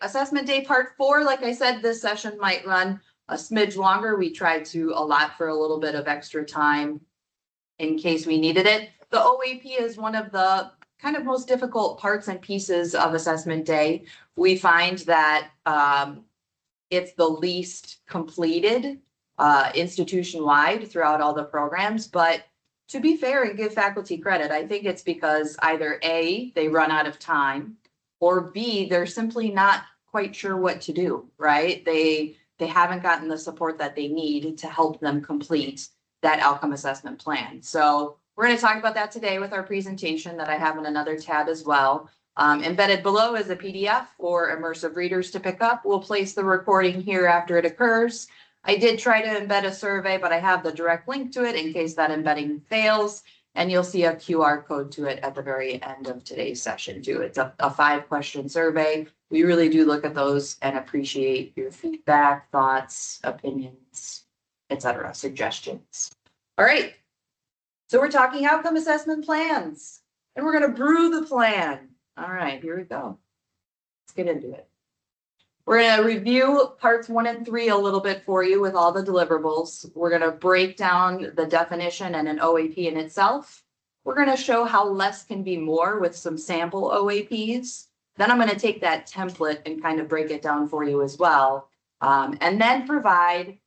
assessment day part 4, like I said, this session might run a smidge longer. We tried to allot for a little bit of extra time in case we needed it. The OAP is one of the kind of most difficult parts and pieces of assessment day. We find that it's the least completed institution-wide throughout all the programs, but to be fair and give faculty credit, I think it's because either A, they run out of time, or B, they're simply not quite sure what to do, right? They haven't gotten the support that they need to help them complete that outcome assessment plan. So we're going to talk about that today with our presentation that I have in another tab as well. Embedded below is a PDF for immersive readers to pick up. We'll place the recording here after it occurs. I did try to embed a survey, but I have the direct link to it in case that embedding fails. And you'll see a QR code to it at the very end of today's session too. It's a 5-question survey. We really do look at those and appreciate your feedback, thoughts, opinions, etc., suggestions. All right. So we're talking outcome assessment plans, and we're going to brew the plan. All right, here we go. Let's get into it. We're going to review parts 1 and 3 a little bit for you with all the deliverables. We're going to break down the definition and an OAP in itself. We're going to show how less can be more with some sample OAPs. Then I'm going to take that template and kind of break it down for you as well. And then provide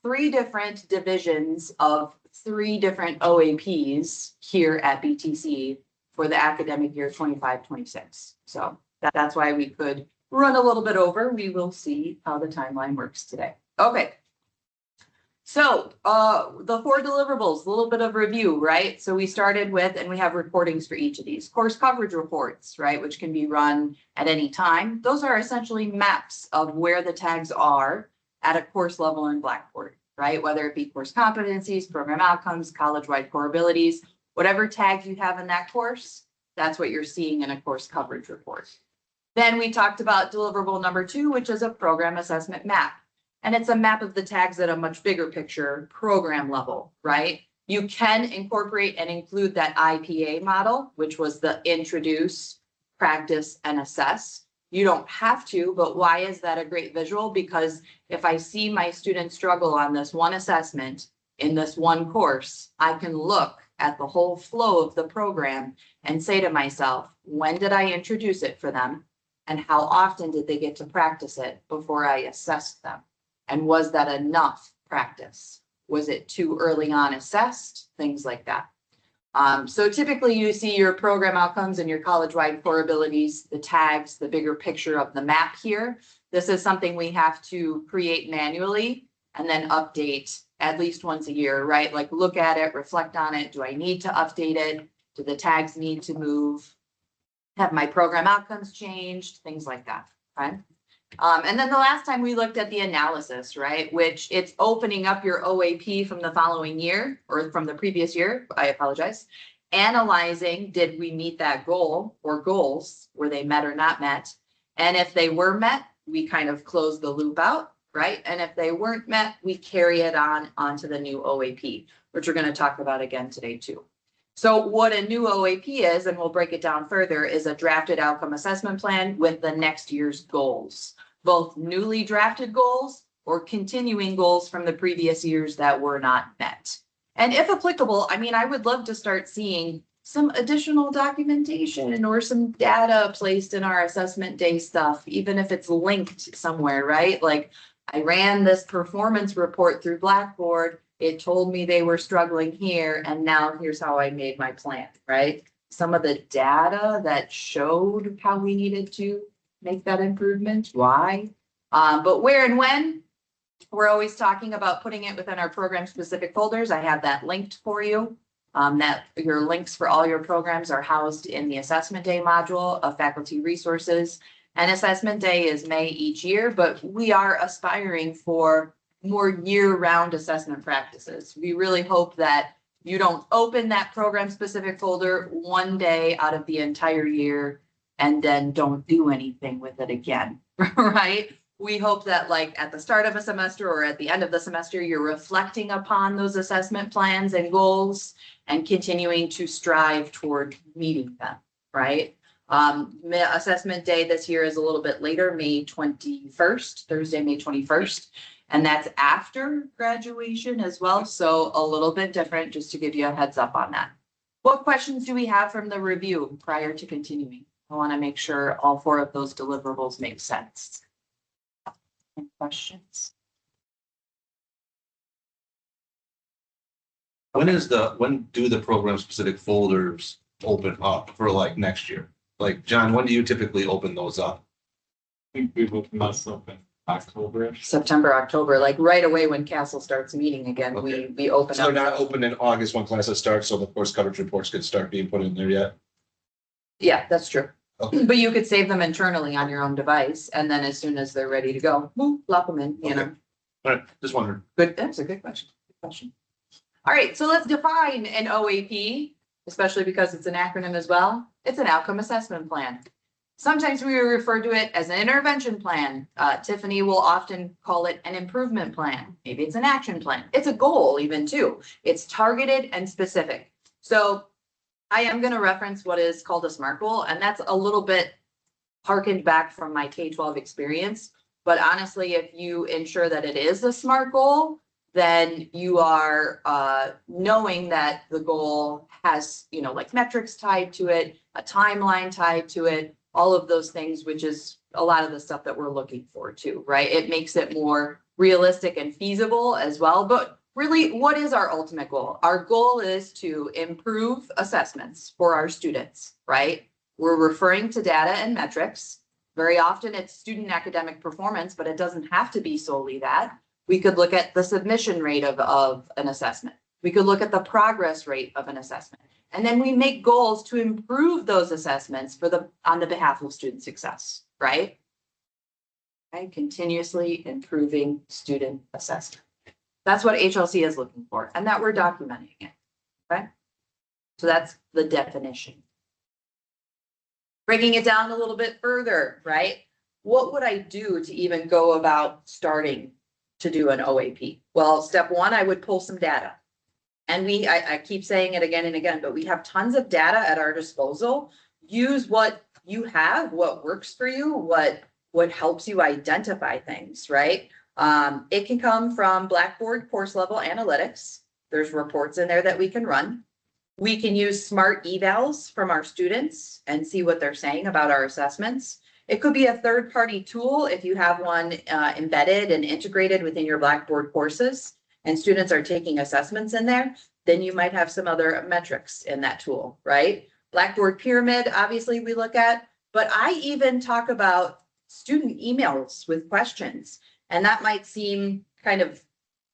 3 different divisions of 3 different OAPs here at BTC for the academic year 25-26. So that's why we could run a little bit over. We will see how the timeline works today. Okay. So the 4 deliverables, a little bit of review, right? So we started with, and we have recordings for each of these, course coverage reports, right? Which can be run at any time. Those are essentially maps of where the tags are at a course level in Blackboard, right? Whether it be course competencies, program outcomes, college-wide core abilities, whatever tags you have in that course, that's what you're seeing in a course coverage report. Then we talked about deliverable number 2, which is a program assessment map. And it's a map of the tags at a much bigger picture, program level, right? You can incorporate and include that IPA model, which was the introduce, practice, and assess. You don't have to, but why is that a great visual? Because if I see my students struggle on this one assessment in this one course, I can look at the whole flow of the program and say to myself, when did I introduce it for them? And how often did they get to practice it before I assessed them? And was that enough practice? Was it too early on assessed? Things like that. So typically you see your program outcomes and your college-wide core abilities, the tags, the bigger picture of the map here. This is something we have to create manually and then update at least once a year, right? Like look at it, reflect on it. Do I need to update it? Do the tags need to move? Have my program outcomes changed? Things like that, okay? And then the last time we looked at the analysis, right? Which it's opening up your OAP from the following year or from the previous year, I apologize. Analyzing, did we meet that goal or goals? Were they met or not met? And if they were met, we kind of close the loop out, right? And if they weren't met, we carry it on onto the new OAP, which we're going to talk about again today too. So what a new OAP is, and we'll break it down further, is a drafted outcome assessment plan with the next year's goals, both newly drafted goals or continuing goals from the previous years that were not met. And if applicable, I mean, I would love to start seeing some additional documentation or some data placed in our assessment day stuff, even if it's linked somewhere, right? Like I ran this performance report through Blackboard. It told me they were struggling here, and now here's how I made my plan, right? Some of the data that showed how we needed to make that improvement, why, but where and when, we're always talking about putting it within our program specific folders. I have that linked for you. That your links for all your programs are housed in the assessment day module of faculty resources. And assessment day is May each year, but we are aspiring for more year-round assessment practices. We really hope that you don't open that program specific folder one day out of the entire year and then don't do anything with it again, right? We hope that like at the start of a semester or at the end of the semester, you're reflecting upon those assessment plans and goals and continuing to strive toward meeting them, right? Assessment day this year is a little bit later, May 21st, Thursday, May 21st. And that's after graduation as well. So a little bit different, just to give you a heads up on that. What questions do we have from the review prior to continuing? I want to make sure all 4 of those deliverables make sense. Any questions? When do the program specific folders open up for like next year? Like, John, when do you typically open those up? I think we've opened us up in October-ish. September, October, like right away when Castle starts meeting again, Okay. we open So up. they're not open in August when classes start, so the course coverage reports could start being put in there yet? Yeah, that's true. Okay. But you could save them internally on your own device, and then as soon as they're ready to go, boom, plop them in, you know. All right, just wondering. Good, that's a good question. Good question. All right, so let's define an OAP, especially because it's an acronym as well. It's an outcome assessment plan. Sometimes we refer to it as an intervention plan. Tiffany will often call it an improvement plan. Maybe it's an action plan. It's a goal even too. It's targeted and specific. So I am going to reference what is called a SMART goal, and that's a little bit harkened back from my K-12 experience. But honestly, if you ensure that it is a SMART goal, then you are knowing that the goal has, you know, like metrics tied to it, a timeline tied to it, all of those things, which is a lot of the stuff that we're looking for too, right? It makes it more realistic and feasible as well. But really, what is our ultimate goal? Our goal is to improve assessments for our students, right? We're referring to data and metrics. Very often it's student academic performance, but it doesn't have to be solely that. We could look at the submission rate of an assessment. We could look at the progress rate of an assessment. And then we make goals to improve those assessments on the behalf of student success, right? Okay, continuously improving student assessment. That's what HLC is looking for, and that we're documenting it, okay? So that's the definition. Breaking it down a little bit further, right? What would I do to even go about starting to do an OAP? Well, step one, I would pull some data. And I keep saying it again and again, but we have tons of data at our disposal. Use what you have, what works for you, what helps you identify things, right? It can come from Blackboard course level analytics. There's reports in there that we can run. We can use smart evals from our students and see what they're saying about our assessments. It could be a third-party tool if you have one embedded and integrated within your Blackboard courses and students are taking assessments in there, then you might have some other metrics in that tool, right? Blackboard pyramid, obviously we look at, but I even talk about student emails with questions. And that might seem kind of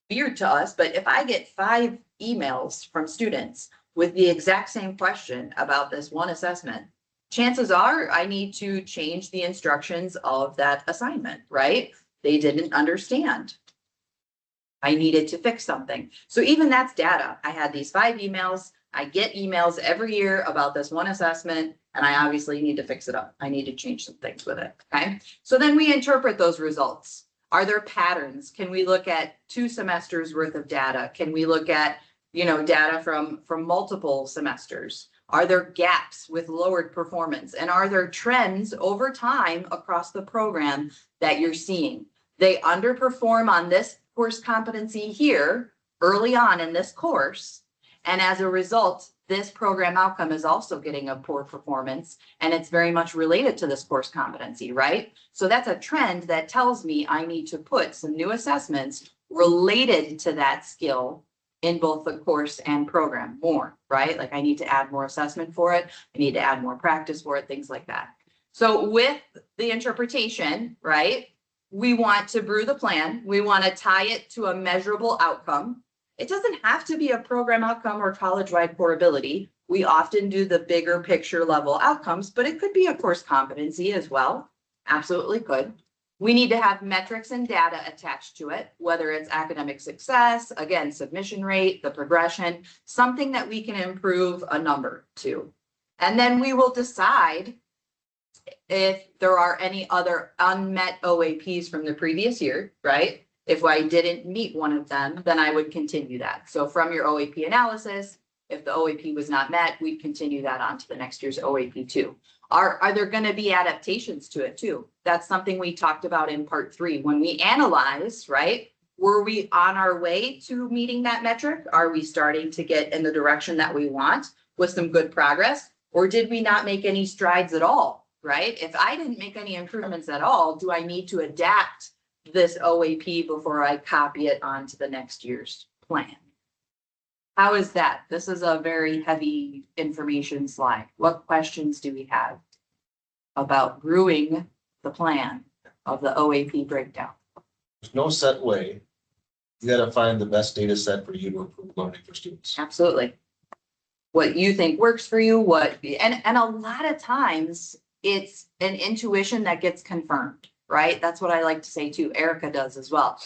weird to us, but if I get 5 emails from students with the exact same question about this one assessment, chances are I need to change the instructions of that assignment, right? They didn't understand. I needed to fix something. So even that's data. I had these 5 emails. I get emails every year about this one assessment, and I obviously need to fix it up. I need to change some things with it, okay? So then we interpret those results. Are there patterns? Can we look at 2 semesters worth of data? Can we look at, you know, data from multiple semesters? Are there gaps with lowered performance? And are there trends over time across the program that you're seeing? They underperform on this course competency here early on in this course. And as a result, this program outcome is also getting a poor performance, and it's very much related to this course competency, right? So that's a trend that tells me I need to put some new assessments related to that skill in both the course and program more, right? Like I need to add more assessment for it. I need to add more practice for it, things like that. So with the interpretation, right, we want to brew the plan. We want to tie it to a measurable outcome. It doesn't have to be a program outcome or college-wide core ability. We often do the bigger picture level outcomes, but it could be a course competency as well. Absolutely could. We need to have metrics and data attached to it, whether it's academic success, again, submission rate, the progression, something that we can improve a number to. And then we will decide if there are any other unmet OAPs from the previous year, right? If I didn't meet one of them, then I would continue that. So from your OAP analysis, If the OAP was not met, we'd continue that on to the next year's OAP too. Are there going to be adaptations to it too? That's something we talked about in part 3. When we analyze, right? Were we on our way to meeting that metric? Are we starting to get in the direction that we want with some good progress? Or did we not make any strides at all, right? If I didn't make any improvements at all, do I need to adapt this OAP before I copy it onto the next year's plan? How is that? This is a very heavy information slide. What questions do we have about brewing the plan of the OAP breakdown? There's no set way. You gotta find the best data set for you to improve learning for students. Absolutely. What you think works for you, and a lot of times it's an intuition that gets confirmed, right? That's what I like to say too. Erica does as well.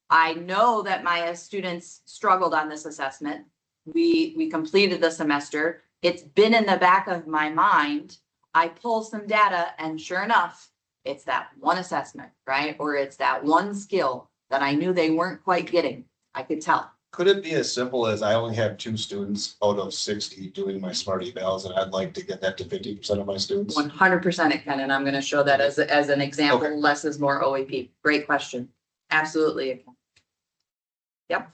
I know that my students struggled on this assessment. We completed the semester. It's been in the back of my mind. I pull some data and sure enough, it's that one assessment, right? Or it's that one skill that I knew they weren't quite getting. I could tell. Could it be as simple as I only have 2 students out of 60 doing my smart evals, and I'd like to get that to 50% of my students? 100% it can, and I'm going to show that as an example. Okay. Less is more OAP. Great question. Absolutely it can. Yep.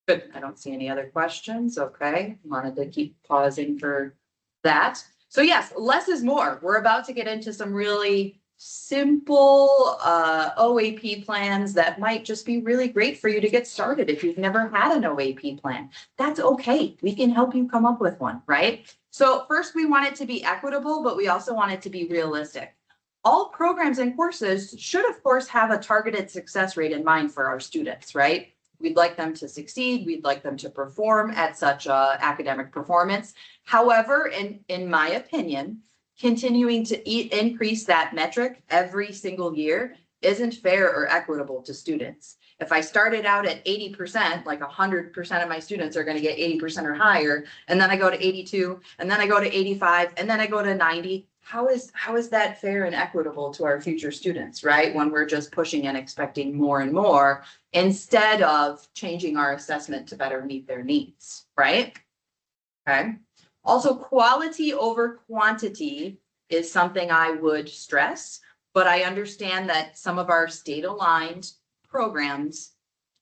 Good. I don't see any other questions. Okay. Wanted to keep pausing for that. So yes, less is more. We're about to get into some really simple OAP plans that might just be really great for you to get started if you've never had an OAP plan. That's okay. We can help you come up with one, right? So first we want it to be equitable, but we also want it to be realistic. All programs and courses should of course have a targeted success rate in mind for our students, right? We'd like them to succeed. We'd like them to perform at such academic performance. However, in my opinion, continuing to increase that metric every single year isn't fair or equitable to students. If I started out at 80%, like 100% of my students are going to get 80% or higher, and then I go to 82, and then I go to 85, and then I go to 90, how is that fair and equitable to our future students, right? When we're just pushing and expecting more and more instead of changing our assessment to better meet their needs, right? Okay. Also, quality over quantity is something I would stress, but I understand that some of our state-aligned programs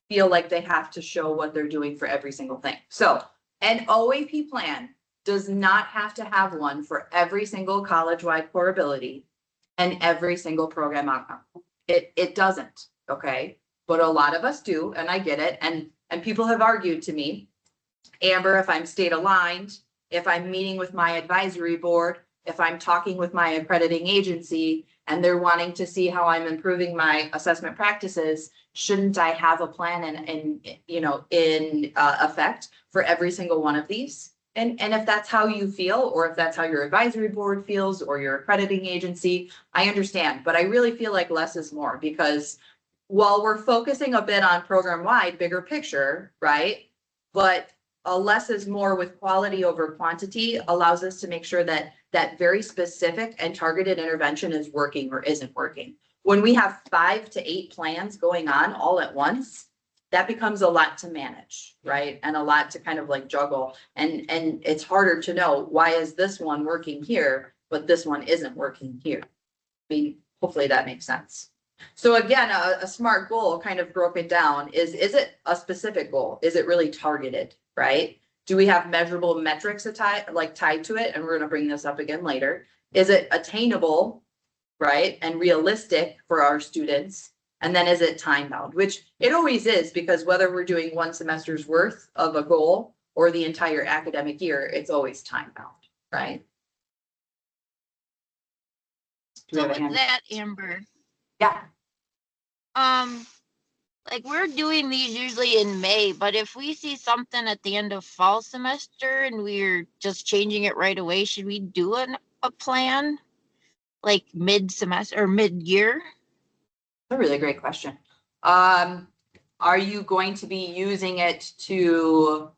feel like they have to show what they're doing for every single thing. So an OAP plan does not have to have one for every single college-wide core ability and every single program outcome. It doesn't, okay? But a lot of us do, and I get it. And people have argued to me, Amber, if I'm state aligned, if I'm meeting with my advisory board, if I'm talking with my accrediting agency, and they're wanting to see how I'm improving my assessment practices, shouldn't I have a plan in effect for every single one of these? And if that's how you feel, or if that's how your advisory board feels, or your accrediting agency, I understand. But I really feel like less is more, because while we're focusing a bit on program-wide, bigger picture, right? But a less is more with quality over quantity allows us to make sure that that very specific and targeted intervention is working or isn't working. When we have 5 to 8 plans going on all at once, that becomes a lot to manage, right? And a lot to kind of like juggle. And it's harder to know, why is this one working here, but this one isn't working here? I mean, hopefully that makes sense. So again, a SMART goal kind of broken down is it a specific goal? Is it really targeted, right? Do we have measurable metrics tied to it? And we're going to bring this up again later. Is it attainable, right? And realistic for our students? And then is it time bound, which it always is, because whether we're doing one semester's worth of a goal or the entire academic year, it's always time bound, right? So with that, Amber, Yeah. like we're doing these usually in May, but if we see something at the end of fall semester and we're just changing it right away, should we do a plan like mid-semester or mid-year? A really great question. Are you going to be using it to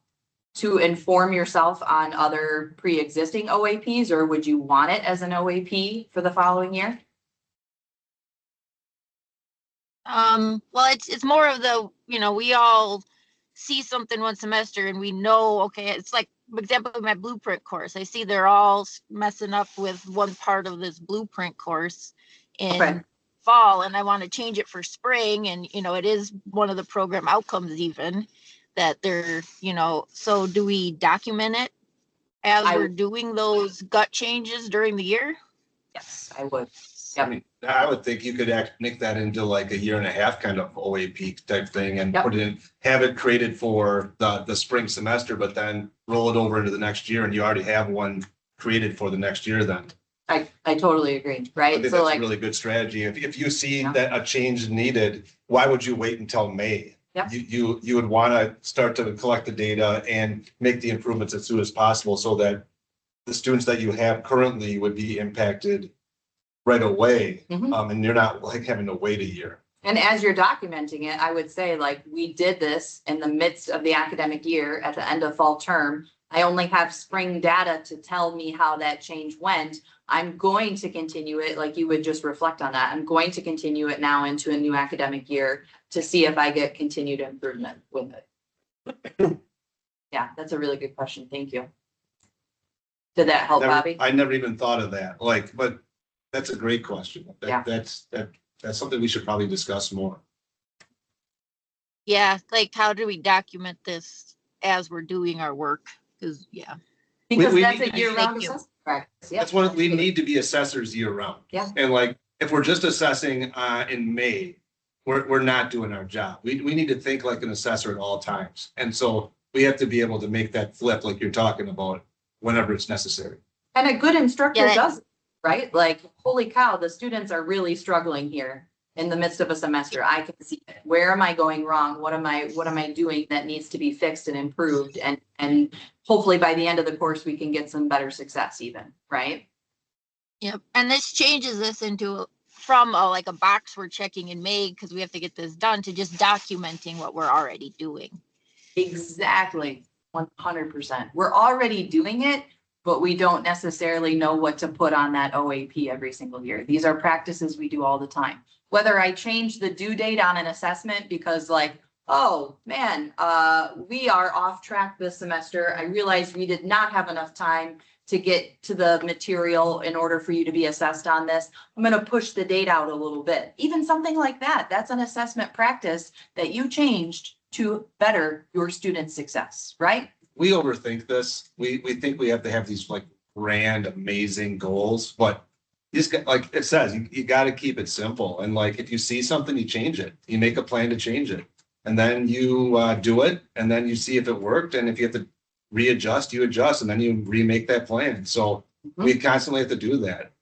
inform yourself on other pre-existing OAPs, or would you want it as an OAP for the following year? Well, it's more of the, we all see something one semester and we know, okay, it's like, for example, my blueprint course, I see they're all messing up with one part of this blueprint course Okay. in fall, and I want to change it for spring. And, you know, it is one of the program outcomes even that they're, you know, so do we document it as I- we're doing those gut changes during the year? Yes, I would. I mean, I would think you could make that into like a year and a half kind of OAP type thing and Yep. put it in, have it created for the spring semester, but then roll it over into the next year and you already have one created for the next year then. I totally agree, I right? think So that's a like, really good strategy. If you see Yeah. that a change is needed, why would you wait until May? Yep. You would want to start to collect the data and make the improvements as soon as possible so that the students that you have currently would be impacted right away. Mhm. And you're not like having to wait a year. and as you're documenting it, I would say like, we did this in the midst of the academic year at the end of fall term. I only have spring data to tell me how that change went. I'm going to continue it, like you would just reflect on that. I'm going to continue it now into a new academic year to see if I get continued improvement with it. Yeah, that's a really good question. Thank you. Did that help, Bobby? I never even thought of that, like, but that's a great question. Yeah. That's something we should probably discuss more. Yeah, like how do we document this as we're doing our work? Because, yeah. Because we that's need a to be- year-round Thank you. assessment practice. Yep. That's what we need to be assessors year round. Yeah. And like, if we're just assessing in May, we're not doing our job. We need to think like an assessor at all times. And so we have to be able to make that flip like you're talking about whenever it's necessary. And a good instructor Yeah, that- does, it, right? Like, holy cow, the students are really struggling here in the midst of a semester. I can see it. Where am I going wrong? What am I doing that needs to be fixed and improved? And hopefully by the end of the course, we can get some better success even, right? Yep, and this changes this into from like a box we're checking in May because we have to get this done to just documenting what we're already doing. Exactly, 100%. We're already doing it, but we don't necessarily know what to put on that OAP every single year. These are practices we do all the time. Whether I change the due date on an assessment because like, oh man, we are off track this semester. I realized we did not have enough time to get to the material in order for you to be assessed on this. I'm going to push the date out a little bit. Even something like that, that's an assessment practice that you changed to better your student success, right? We overthink this. We think we have to have these like grand, amazing goals, but you just got, like it says, you got to keep it simple. And like, if you see something, you change it. You make a plan to change it. And then you do it. And then you see if it worked. And if you have to readjust, you adjust, and then you remake that plan. So we constantly have to do that.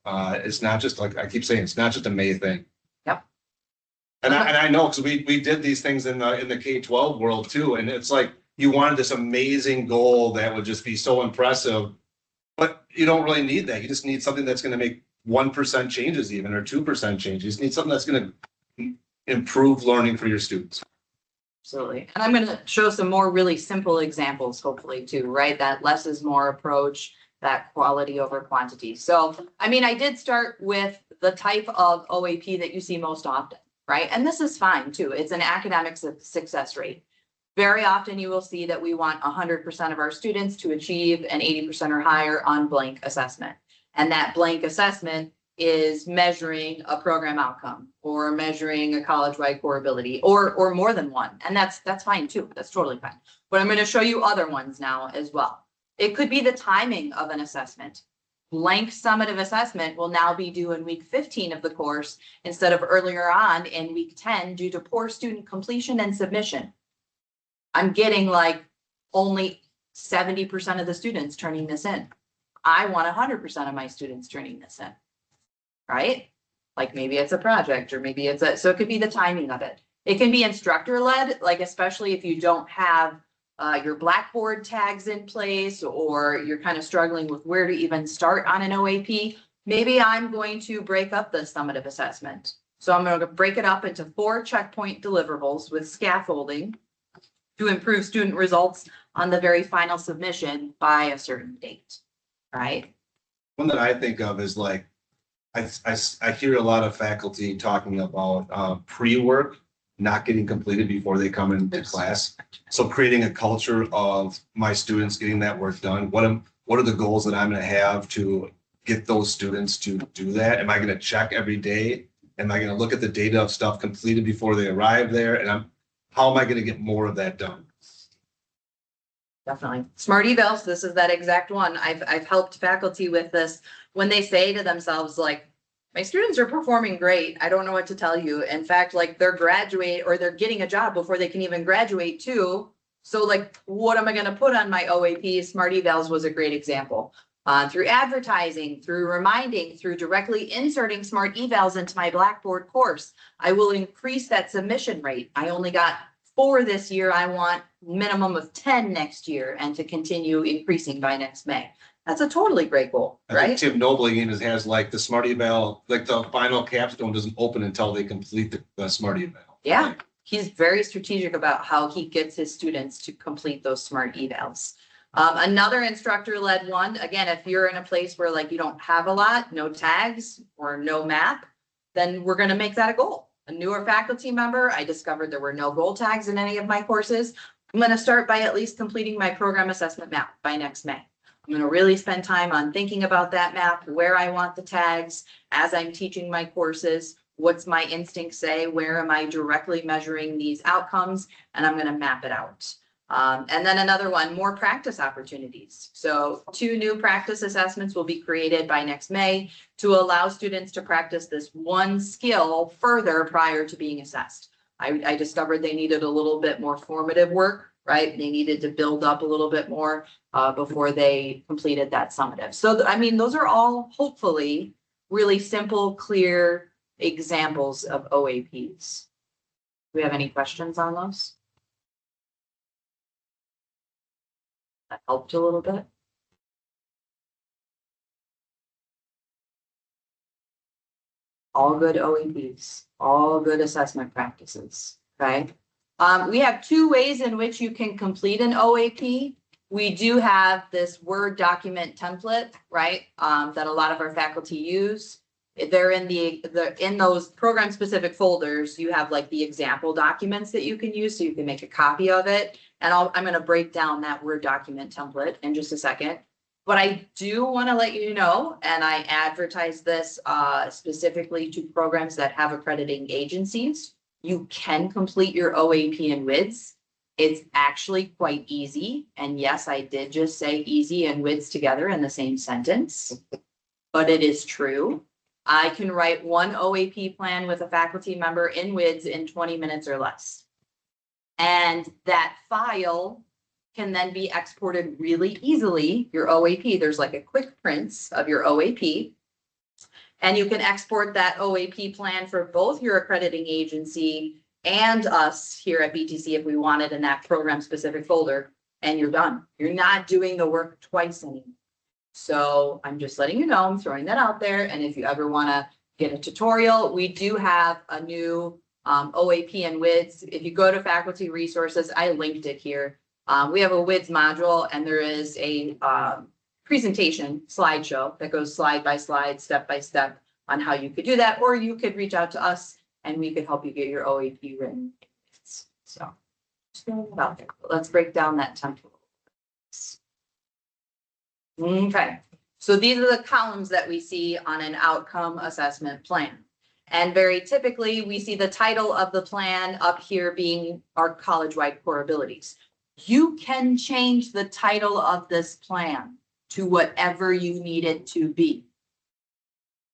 It's not just like, I keep saying, it's not just a May thing. Yep. And I know, because we did these things in the K-12 world too. And it's like, you wanted this amazing goal that would just be so impressive, but you don't really need that. You just need something that's going to make 1% changes even, or 2% changes. You just need something that's going to improve learning for your students. Absolutely. And I'm going to show some more really simple examples, hopefully too, right? That less is more approach, that quality over quantity. So, I mean, I did start with the type of OAP that you see most often, right? And this is fine too. It's an academic success rate. Very often you will see that we want 100% of our students to achieve an 80% or higher on blank assessment. And that blank assessment is measuring a program outcome or measuring a college-wide core ability or more than one. And that's fine too. That's totally fine. But I'm going to show you other ones now as well. It could be the timing of an assessment. Blank summative assessment will now be due in week 15 of the course instead of earlier on in week 10 due to poor student completion and submission. I'm getting like only 70% of the students turning this in. I want 100% of my students turning this in, right? Like maybe it's a project or maybe so it could be the timing of it. It can be instructor led, like especially if you don't have your Blackboard tags in place or you're kind of struggling with where to even start on an OAP. Maybe I'm going to break up the summative assessment. So I'm going to break it up into 4 checkpoint deliverables with scaffolding to improve student results on the very final submission by a certain date, right? One that I think of is like, I hear a lot of faculty talking about pre-work not getting completed before they come into class. So creating a culture of my students getting that work done. What are the goals that I'm gonna have to get those students to do that? Am I gonna check every day? Am I gonna look at the data of stuff completed before they arrive there? And how am I gonna get more of that done? Definitely. Smart evals, this is that exact one. I've helped faculty with this when they say to themselves, like, my students are performing great. I don't know what to tell you. In fact, like they're graduate or they're getting a job before they can even graduate too. So like, what am I going to put on my OAP? Smart evals was a great example. Through advertising, through reminding, through directly inserting smart evals into my Blackboard course, I will increase that submission rate. I only got 4 this year. I want minimum of 10 next year and to continue increasing by next May. That's a totally great goal, I think right? Tim Noble even has like the smart eval, like the final capstone doesn't open until they complete the smart eval. Yeah, he's very strategic about how he gets his students to complete those smart evals. Another instructor-led one, again, if you're in a place where like you don't have a lot, no tags or no map, then we're going to make that a goal. A newer faculty member, I discovered there were no goal tags in any of my courses. I'm going to start by at least completing my program assessment map by next May. I'm going to really spend time on thinking about that map, where I want the tags as I'm teaching my courses. What's my instinct say? Where am I directly measuring these outcomes? And I'm going to map it out. And then another one, more practice opportunities. So 2 new practice assessments will be created by next May to allow students to practice this one skill further prior to being assessed. I discovered they needed a little bit more formative work, right? They needed to build up a little bit more before they completed that summative. So, I mean, those are all hopefully really simple, clear examples of OAPs. Do we have any questions on those? That helped a little bit. All good OAPs, all good assessment practices, okay? We have 2 ways in which you can complete an OAP. We do have this Word document template, right? That a lot of our faculty use. They're in in those program specific folders, you have like the example documents that you can use, so you can make a copy of it. And I'm going to break down that Word document template in just a second. But I do want to let you know, and I advertise this specifically to programs that have accrediting agencies, you can complete your OAP in WIDS. It's actually quite easy. And yes, I did just say easy and WIDS together in the same sentence, but it is true. I can write one OAP plan with a faculty member in WIDS in 20 minutes or less. And that file can then be exported really easily, your OAP. There's like a quick prints of your OAP. And you can export that OAP plan for both your accrediting agency and us here at BTC if we want it in that program specific folder, and you're done. You're not doing the work twice anymore. So I'm just letting you know, I'm throwing that out there. And if you ever want to get a tutorial, we do have a new OAP and WIDS. If you go to faculty resources, I linked it here. We have a WIDS module, and there is a presentation slideshow that goes slide by slide, step by step on how you could do that, or you could reach out to us and we could help you get your OAP written. So just throwing it out there. Let's break down that template. Okay, so these are the columns that we see on an outcome assessment plan. And very typically, we see the title of the plan up here being our college-wide core abilities. You can change the title of this plan to whatever you need it to be.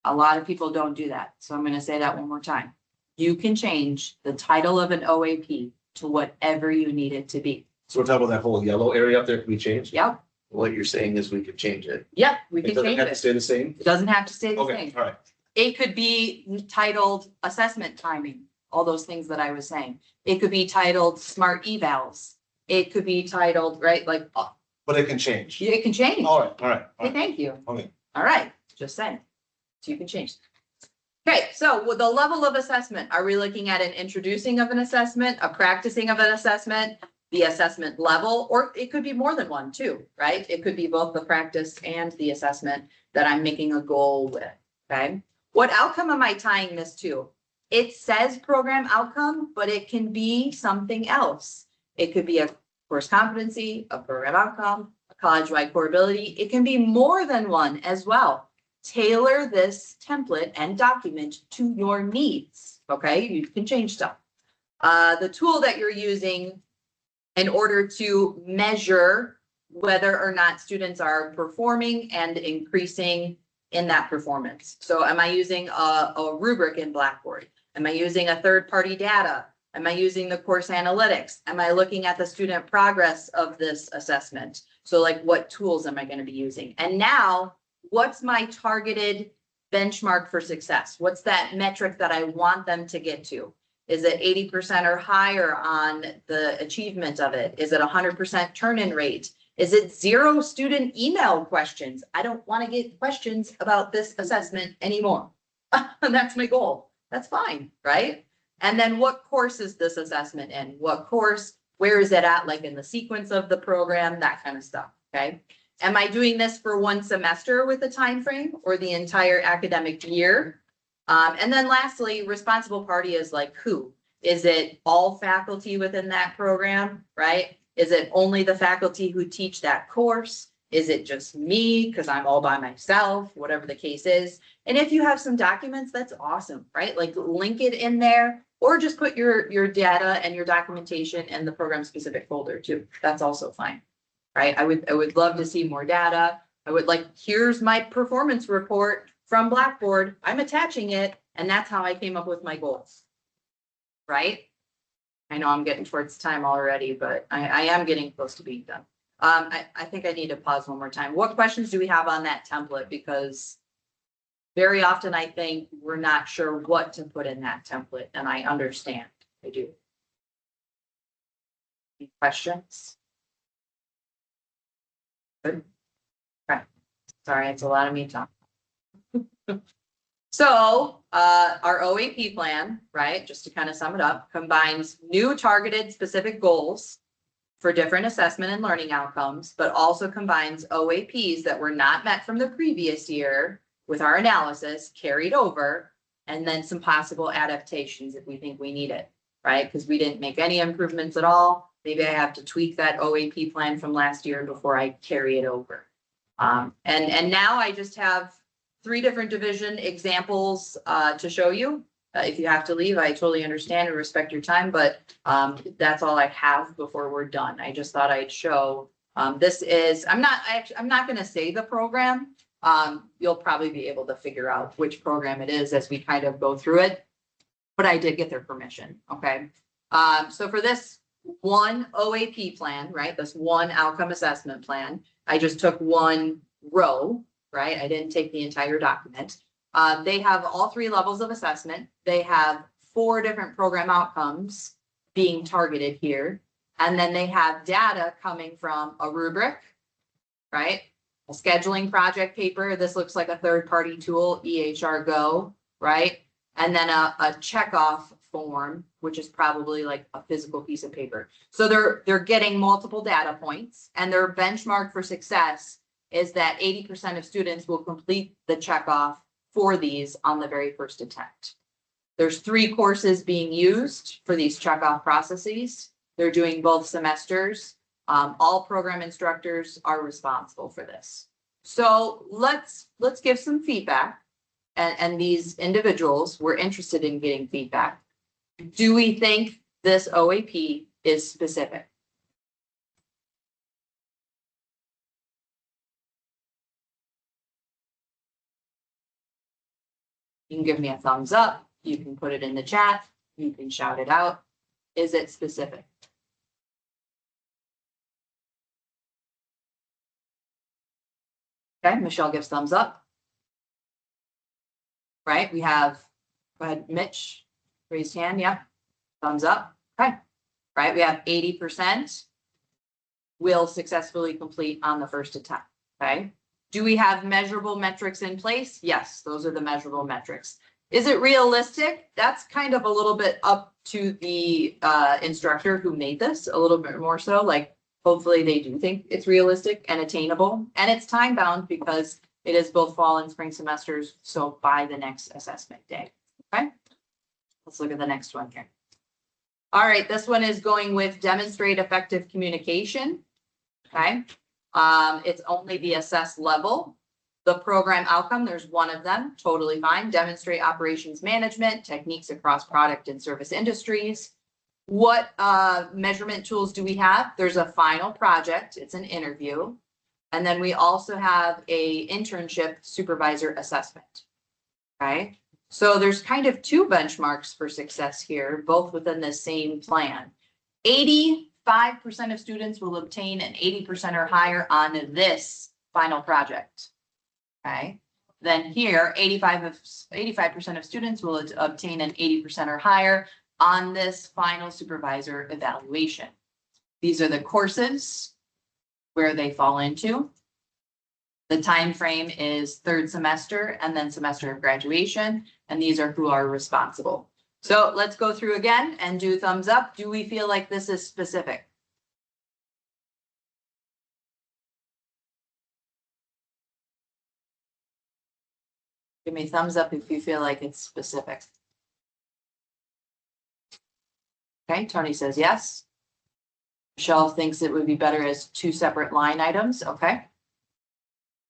A lot of people don't do that, so I'm going to say that one more time. You can change the title of an OAP to whatever you need it to be. So we're talking about that whole yellow area up there can be changed? Yep, What you're saying is we could change it. yep, we It can doesn't change have to it. stay the same? It doesn't have to stay the Okay, same. all right. It could be titled assessment timing, all those things that I was saying. It could be titled smart evals. It could be titled, right, like, But it can change. it can change. All right, all right. All Okay, right. thank you. Okay. All right, just saying. So you can change. Okay, so with the level of assessment, are we looking at an introducing of an assessment, a practicing of an assessment, the assessment level, or it could be more than one too, right? It could be both the practice and the assessment that I'm making a goal with, okay? What outcome am I tying this to? it says program outcome, but it can be something else. It could be a course competency, a program outcome, a college-wide core ability. It can be more than one as well. Tailor this template and document to your needs, okay? You can change stuff. The tool that you're using in order to measure whether or not students are performing and increasing in that performance. So am I using a rubric in Blackboard? Am I using a third-party data? Am I using the course analytics? Am I looking at the student progress of this assessment? So like what tools am I going to be using? And now what's my targeted benchmark for success? What's that metric that I want them to get to? Is it 80% or higher on the achievement of it? Is it 100% turn-in rate? Is it 0 student email questions? I don't want to get questions about this assessment anymore. That's my goal. That's fine, right? And then what course is this assessment in? What course? Where is it at, like in the sequence of the program, that kind of stuff, okay? Am I doing this for 1 semester with a time frame or the entire academic year? And then lastly, responsible party is like who? Is it all faculty within that program, right? Is it only the faculty who teach that course? Is it just me because I'm all by myself, whatever the case is? And if you have some documents, that's awesome, right? Like link it in there or just put your data and your documentation in the program specific folder too. That's also fine, right? I would love to see more data. I would like, here's my performance report from Blackboard. I'm attaching it, and that's how I came up with my goals, right? I know I'm getting towards time already, but I am getting close to being done. I think I need to pause one more time. What questions do we have on that template? Because very often I think we're not sure what to put in that template, and I understand. I do. Any questions? Good. Okay. Sorry, it's a lot of me talking. So our OAP plan, right, just to kind of sum it up, combines new targeted specific goals for different assessment and learning outcomes, but also combines OAPs that were not met from the previous year with our analysis carried over, and then some possible adaptations if we think we need it, right? Because we didn't make any improvements at all. Maybe I have to tweak that OAP plan from last year before I carry it over. And now I just have 3 different division examples to show you. If you have to leave, I totally understand and respect your time, but that's all I have before we're done. I just thought I'd show. This is, I'm not going to say the program. You'll probably be able to figure out which program it is as we kind of go through it, but I did get their permission. Okay. So for this one OAP plan, right, this one outcome assessment plan, I just took 1 row, right? I didn't take the entire document. They have all 3 levels of assessment. They have 4 different program outcomes being targeted here. And then they have data coming from a rubric, right? A scheduling project paper. This looks like a third-party tool, EHR Go, right? And then a checkoff form, which is probably like a physical piece of paper. So they're getting multiple data points, and their benchmark for success is that 80% of students will complete the checkoff for these on the very first attempt. There's 3 courses being used for these checkoff processes. They're doing both semesters. All program instructors are responsible for this. So let's give some feedback, and these individuals were interested in getting feedback. Do we think this OAP is specific? You can give me a thumbs up. You can put it in the chat. You can shout it out. Is it specific? Okay, Michelle gives thumbs up. Right, we have, go ahead, Mitch, raised hand, yeah, thumbs up, okay. Right, we have 80% will successfully complete on the first attempt, okay. Do we have measurable metrics in place? Yes, those are the measurable metrics. Is it realistic? That's kind of a little bit up to the instructor who made this, a little bit more so, like hopefully they do think it's realistic and attainable, and it's time bound because it is both fall and spring semesters, so by the next assessment day, okay? Let's look at the next one here. All right, this one is going with demonstrate effective communication. Okay, it's only the assessed level. The program outcome, there's one of them, totally fine. Demonstrate operations management, techniques across product and service industries. What measurement tools do we have? There's a final project, it's an interview. And then we also have a internship supervisor assessment. Okay, so there's kind of two benchmarks for success here, both within the same plan. 85% of students will obtain an 80% or higher on this final project. Okay, then here 85% of students will obtain an 80% or higher on this final supervisor evaluation. These are the courses where they fall into. The time frame is third semester and then semester of graduation, and these are who are responsible. So let's go through again and do thumbs up. Do we feel like this is specific? Give me thumbs up if you feel like it's specific. Okay, Tony says yes. Michelle thinks it would be better as two separate line items. Okay.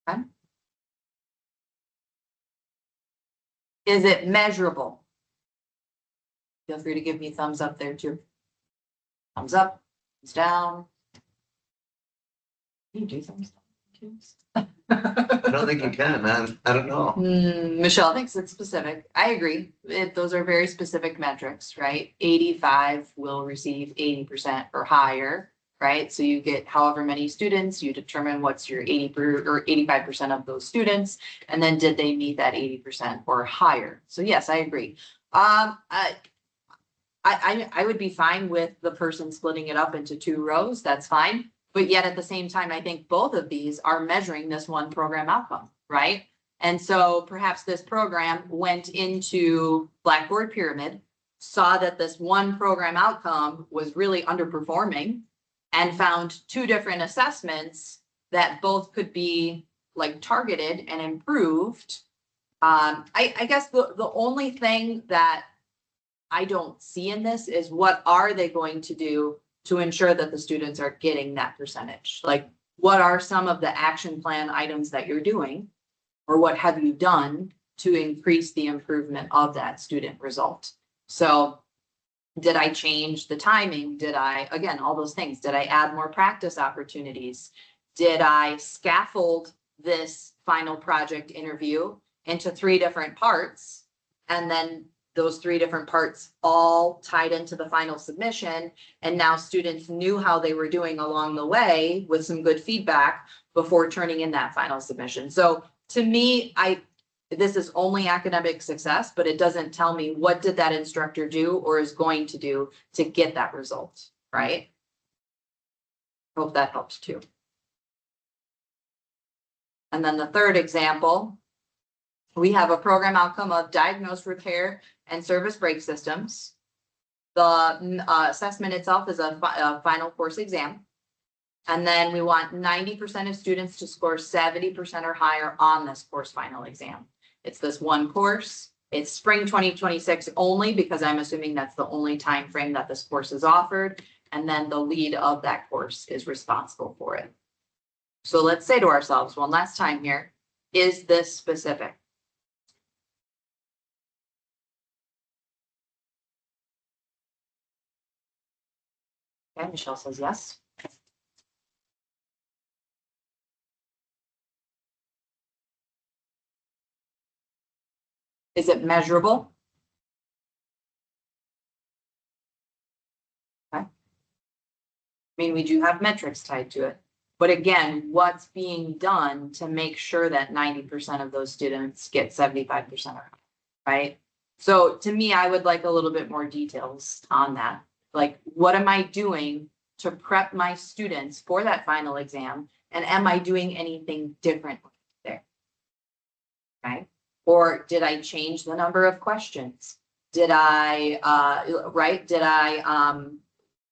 Okay. Is it measurable? Feel free to give me thumbs up there too. Thumbs up, thumbs down. Can you do thumbs down? I don't think you can, man. I don't know. Michelle thinks it's specific. I agree. Those are very specific metrics, right? 85 will receive 80% or higher, right? So you get however many students, you determine what's your 85% of those students, and then did they meet that 80% or higher? So yes, I agree. I would be fine with the person splitting it up into two rows. That's fine. But yet at the same time, I think both of these are measuring this one program outcome, right? And so perhaps this program went into Blackboard Pyramid, saw that this one program outcome was really underperforming, and found two different assessments that both could be like targeted and improved. I guess the only thing that I don't see in this is what are they going to do to ensure that the students are getting that percentage? Like, what are some of the action plan items that you're doing? Or what have you done to increase the improvement of that student result? So did I change the timing? Did I, again, all those things, did I add more practice opportunities? Did I scaffold this final project interview into 3 different parts? And then those 3 different parts all tied into the final submission. And now students knew how they were doing along the way with some good feedback before turning in that final submission. So to me, this is only academic success, but it doesn't tell me what did that instructor do or is going to do to get that result, right? Hope that helps too. And then the third example, we have a program outcome of diagnose, repair, and service brake systems. The assessment itself is a final course exam. And then we want 90% of students to score 70% or higher on this course final exam. It's this one course. It's spring 2026 only because I'm assuming that's the only time frame that this course is offered. And then the lead of that course is responsible for it. So let's say to ourselves one last time here, is this specific? Okay, Michelle says yes. Is it measurable? Okay. I mean, we do have metrics tied to it, but again, what's being done to make sure that 90% of those students get 75% or higher, right? So to me, I would like a little bit more details on that. Like, what am I doing to prep my students for that final exam? And am I doing anything differently there? Okay. Or did I change the number of questions? Did I,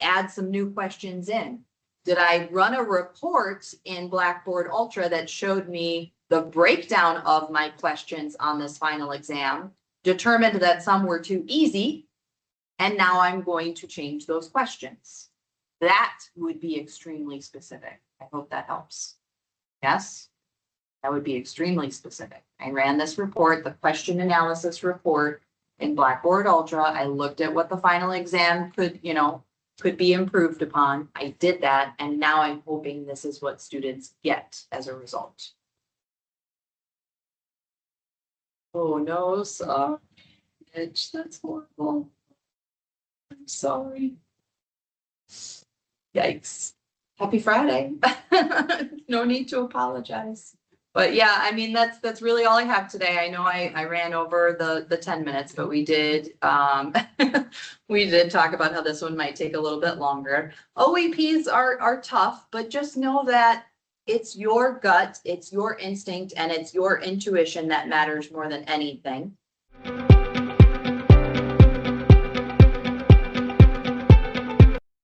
add some new questions in? Did I run a report in Blackboard Ultra that showed me the breakdown of my questions on this final exam, determined that some were too easy And now I'm going to change those questions. That would be extremely specific. I hope that helps. Yes? That would be extremely specific. I ran this report, the question analysis report in Blackboard Ultra. I looked at what the final exam could be improved upon. I did that, and now I'm hoping this is what students get as a result. Oh, no, sorry. That's horrible. I'm sorry. Yikes. Happy Friday. No need to apologize. But yeah, I mean, that's really all I have today. I know I ran over the 10 minutes, but we did we did talk about how this one might take a little bit longer. OAPs are tough, but just know that it's your gut, it's your instinct, and it's your intuition that matters more than anything.